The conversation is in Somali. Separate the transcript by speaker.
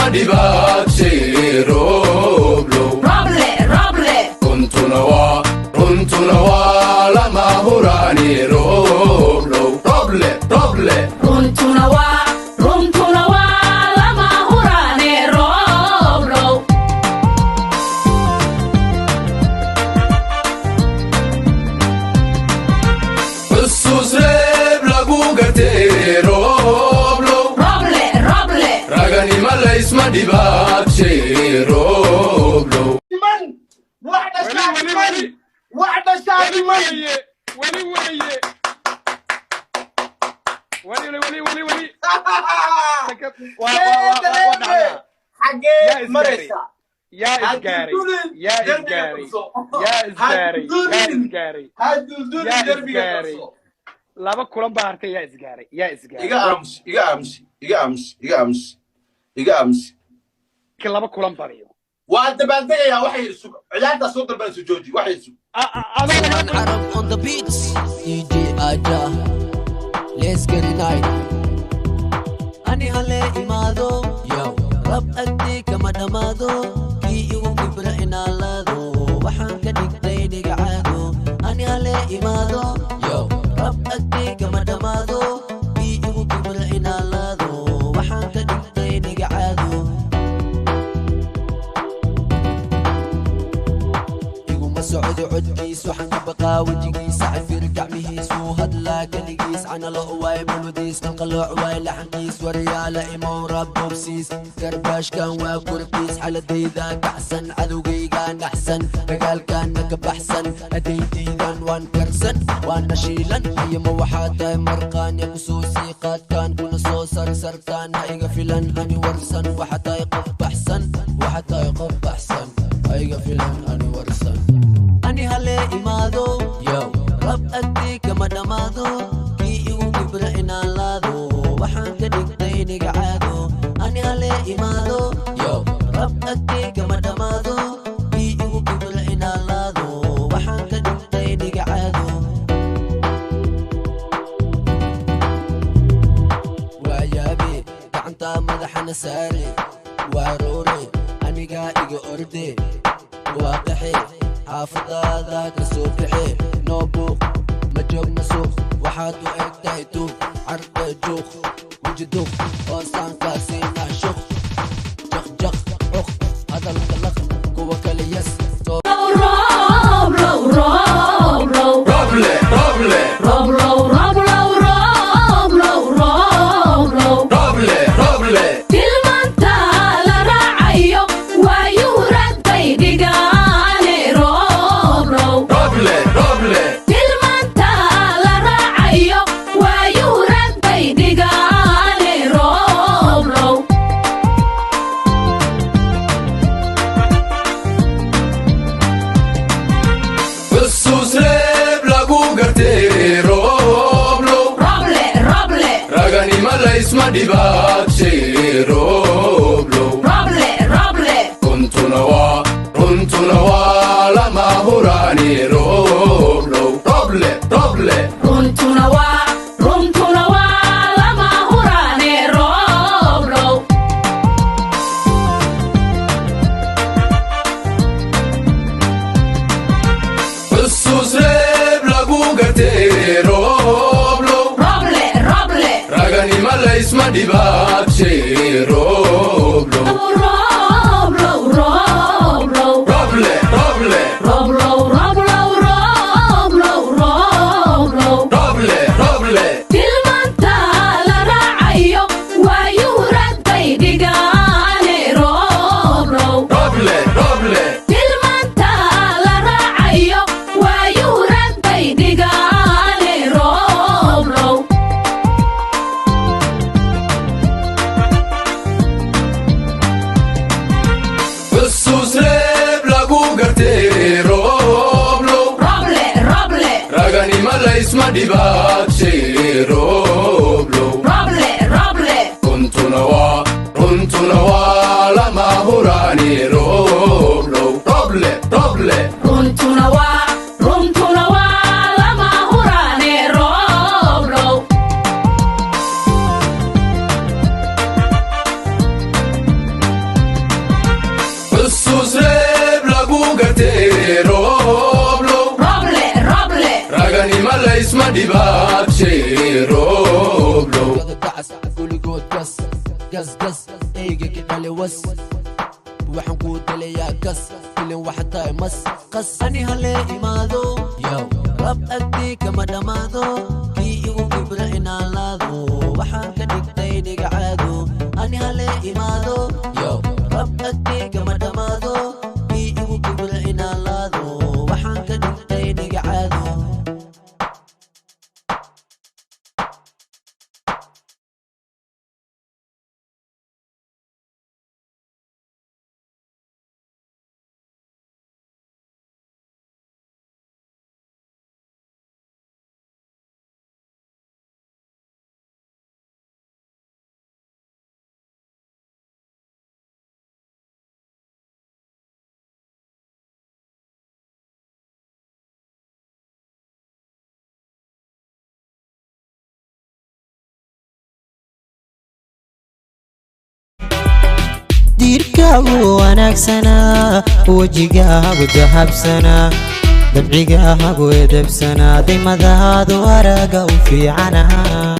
Speaker 1: isma dhibaatse rooblow
Speaker 2: roble
Speaker 1: runtuna waa lama huraani rooblow roble
Speaker 2: runtuna waa lama huraane rooblow
Speaker 1: xusuus reeb lagu gartee rooblow
Speaker 2: roble
Speaker 1: raganima la isma dhibaatse rooblow
Speaker 3: واحدة شعبي ولي حقي مرسى
Speaker 4: يا إسقاري laba kulan baa hartay yaa
Speaker 3: iga amsi
Speaker 4: laba kulan bariyo
Speaker 3: waa dabaaldegaya waxay ciyaarta soo dalbanayso jooji waxay
Speaker 5: Arab on the beats DJ Aja Let's get it night Ani hale imado Yo Rab agdi kama damado Ki igu kibra inalado Waxaan ka dhigtay dhigacaado Ani hale imado Yo Rab agdi kama damado Ki igu kibra inalado Waxaan ka dhigtay dhigacaado سعودي عدكيس وحن بقى وجيس عفير قعمهيس وهدلا كليس عنا لقواي بلوديس نقلع واي لحنكيس وريالة إمو رب بسيس كرباش كان وكربيس على ديدان أحسن عدوغي كان أحسن رجال كان نكب أحسن أديدي ذان وان كرسن وان شيلن هي موحاتي مرقان يا خصوصي قاد كان كل صوصر سرطان هايقا فيلن هني ورسن وحتى يقف أحسن وحتى يقف أحسن هايقا فيلن هني ورسن Ani hale imado Yo Rab agdi kama damado Ki igu kibra inalado Waxaan ka dhigtay dhigacaado Ani hale imado Yo Rab agdi kama damado Ki igu kibra inalado Waxaan ka dhigtay dhigacaado Waayabe gacanta madaxana saare Waa roore aniga iga orde Waa qaxe xaafadaada ka soo bixi noo buuq ma joogna suuq waxaad u eg tahay duuq carda juuq weji duuq hoostaankaa siinaa shuq jaqjaq cuq hadalka laq kuwa kale yes
Speaker 2: tilmaanta la raacayo waayuu rag bay dhigaane tilmaanta la raacayo waayuu rag bay dhigaane rooblow
Speaker 1: xusuus reeb lagu gartee rooblow
Speaker 2: roble
Speaker 1: raganima la isma dhibaatse rooblow
Speaker 2: roble
Speaker 1: runtuna waa lama huraani rooblow roble
Speaker 2: runtuna waa lama huraane rooblow
Speaker 1: xusuus reeb lagu gartee rooblow
Speaker 2: roble
Speaker 1: raganima la isma dhibaatse rooblow roble
Speaker 2: tilmaanta la raacayo waayuu rag bay dhigaane rooblow tilmaanta la raacayo waayuu rag bay dhigaane rooblow
Speaker 1: xusuus reeb lagu gartee rooblow raganima la isma dhibaatse rooblow runtuna waa lama huraani rooblow roble
Speaker 2: runtuna waa lama huraane rooblow
Speaker 1: kuma dhibaadshay rooblow
Speaker 5: dacas kuligood gas gas gas eyga ka dhali was waxaan ku dalayaa gas ilin waxa tahay mas qas ani hale imaado yo rab agti kama dhamaado kii igu kibra inaan laado waxaan ka dhigtay dhigacaado ani hale imaado yo rab agti kama dhamaado kii igu kibra inaan laado waxaan ka dhigtay dhigacaado
Speaker 6: diirkaagu wanaagsanaa wejigaagu dahabsanaa dabcigaagu edebsanaa dimadaadu araaga u fiicanaha